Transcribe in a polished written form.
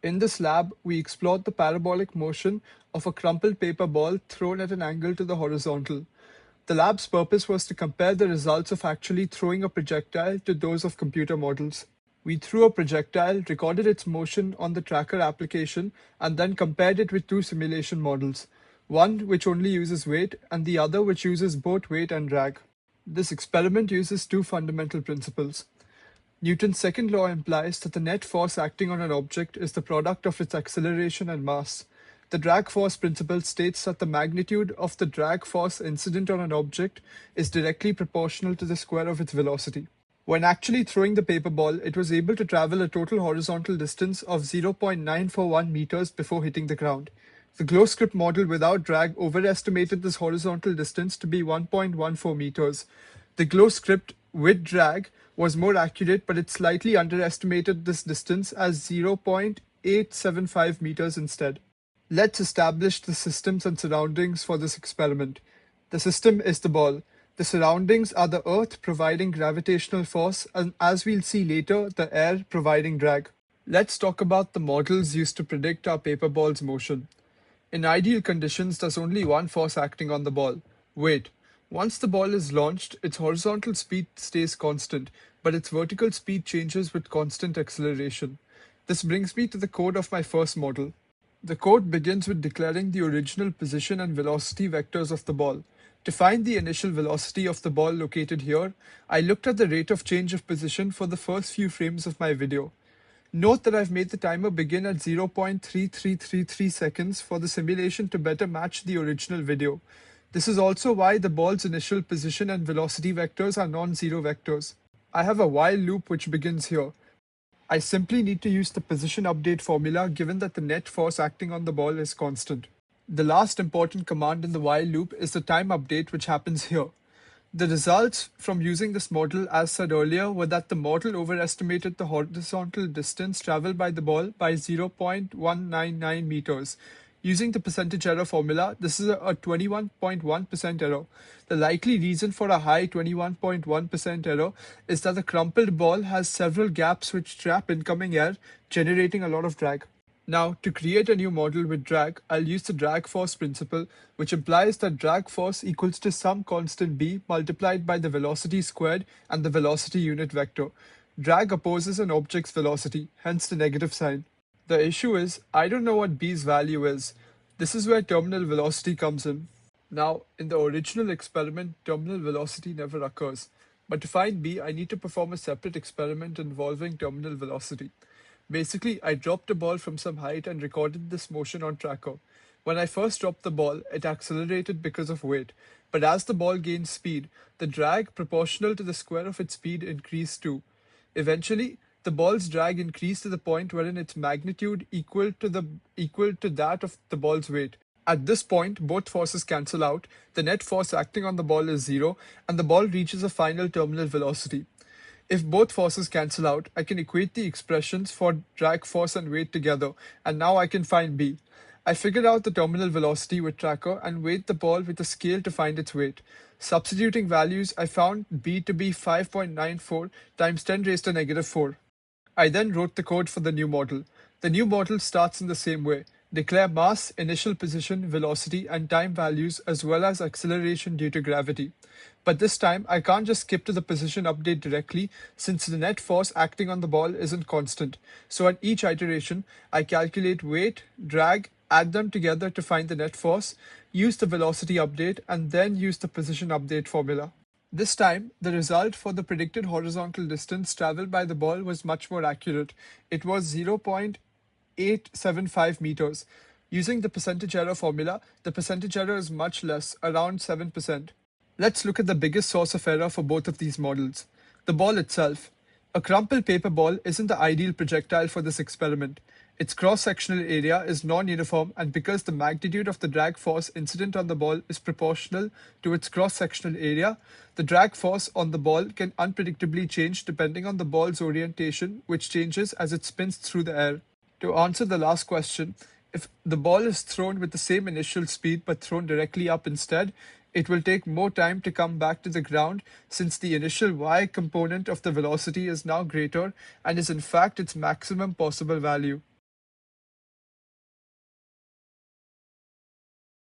In this lab, we explored the parabolic motion of a crumpled paper ball thrown at an angle to the horizontal. The lab's purpose was to compare the results of actually throwing a projectile to those of computer models. We threw a projectile, recorded its motion on the tracker application, and then compared it with two simulation models, one which only uses weight and the other which uses both weight and drag. This experiment uses two fundamental principles. Newton's second law implies that the net force acting on an object is the product of its acceleration and mass. The drag force principle states that the magnitude of the drag force incident on an object is directly proportional to the square of its velocity. When actually throwing the paper ball, it was able to travel a total horizontal distance of 0.941 meters before hitting the ground. The glow script model without drag overestimated this horizontal distance to be 1.14 meters. The glow script with drag was more accurate, but it slightly underestimated this distance as 0.875 meters instead. Let's establish the systems and surroundings for this experiment. The system is the ball. The surroundings are the earth providing gravitational force and, as we'll see later, the air providing drag. Let's talk about the models used to predict our paper ball's motion. In ideal conditions, there's only one force acting on the ball: weight. Once the ball is launched, its horizontal speed stays constant, but its vertical speed changes with constant acceleration. This brings me to the code of my first model. The code begins with declaring the original position and velocity vectors of the ball. To find the initial velocity of the ball located here, I looked at the rate of change of position for the first few frames of my video. Note that I've made the timer begin at 0.3333 seconds for the simulation to better match the original video. This is also why the ball's initial position and velocity vectors are non-zero vectors. I have a while loop which begins here. I simply need to use the position update formula given that the net force acting on the ball is constant. The last important command in the while loop is the time update, which happens here. The results from using this model, as said earlier, were that the model overestimated the horizontal distance traveled by the ball by 0.199 meters. Using the percentage error formula, this is a 21.1% error. The likely reason for a high 21.1% error is that the crumpled ball has several gaps which trap incoming air, generating a lot of drag. Now, to create a new model with drag, I'll use the drag force principle, which implies that drag force equals to some constant b multiplied by the velocity squared and the velocity unit vector. Drag opposes an object's velocity, hence the negative sign. The issue is, I don't know what b's value is. This is where terminal velocity comes in. Now, in the original experiment, terminal velocity never occurs. But to find b, I need to perform a separate experiment involving terminal velocity. Basically, I dropped a ball from some height and recorded this motion on tracker. When I first dropped the ball, it accelerated because of weight. But as the ball gained speed, the drag proportional to the square of its speed increased too. Eventually, the ball's drag increased to the point wherein its magnitude equal to that of the ball's weight. At this point, both forces cancel out, the net force acting on the ball is zero, and the ball reaches a final terminal velocity. If both forces cancel out, I can equate the expressions for drag force and weight together, and now I can find b. I figured out the terminal velocity with tracker and weighed the ball with a scale to find its weight. Substituting values, I found b to be 5.94 times 10 raised to negative 4. I then wrote the code for the new model. The new model starts in the same way. Declare mass, initial position, velocity, and time values as well as acceleration due to gravity. But this time, I can't just skip to the position update directly since the net force acting on the ball isn't constant. So at each iteration, I calculate weight, drag, add them together to find the net force, use the velocity update, and then use the position update formula. This time, the result for the predicted horizontal distance traveled by the ball was much more accurate. It was 0.875 meters. Using the percentage error formula, the percentage error is much less, around 7%. Let's look at the biggest source of error for both of these models. The ball itself. A crumpled paper ball isn't the ideal projectile for this experiment. Its cross-sectional area is non-uniform, and because the magnitude of the drag force incident on the ball is proportional to its cross-sectional area, the drag force on the ball can unpredictably change depending on the ball's orientation, which changes as it spins through the air. To answer the last question, if the ball is thrown with the same initial speed but thrown directly up instead, it will take more time to come back to the ground since the initial y component of the velocity is now greater and is in fact its maximum possible value.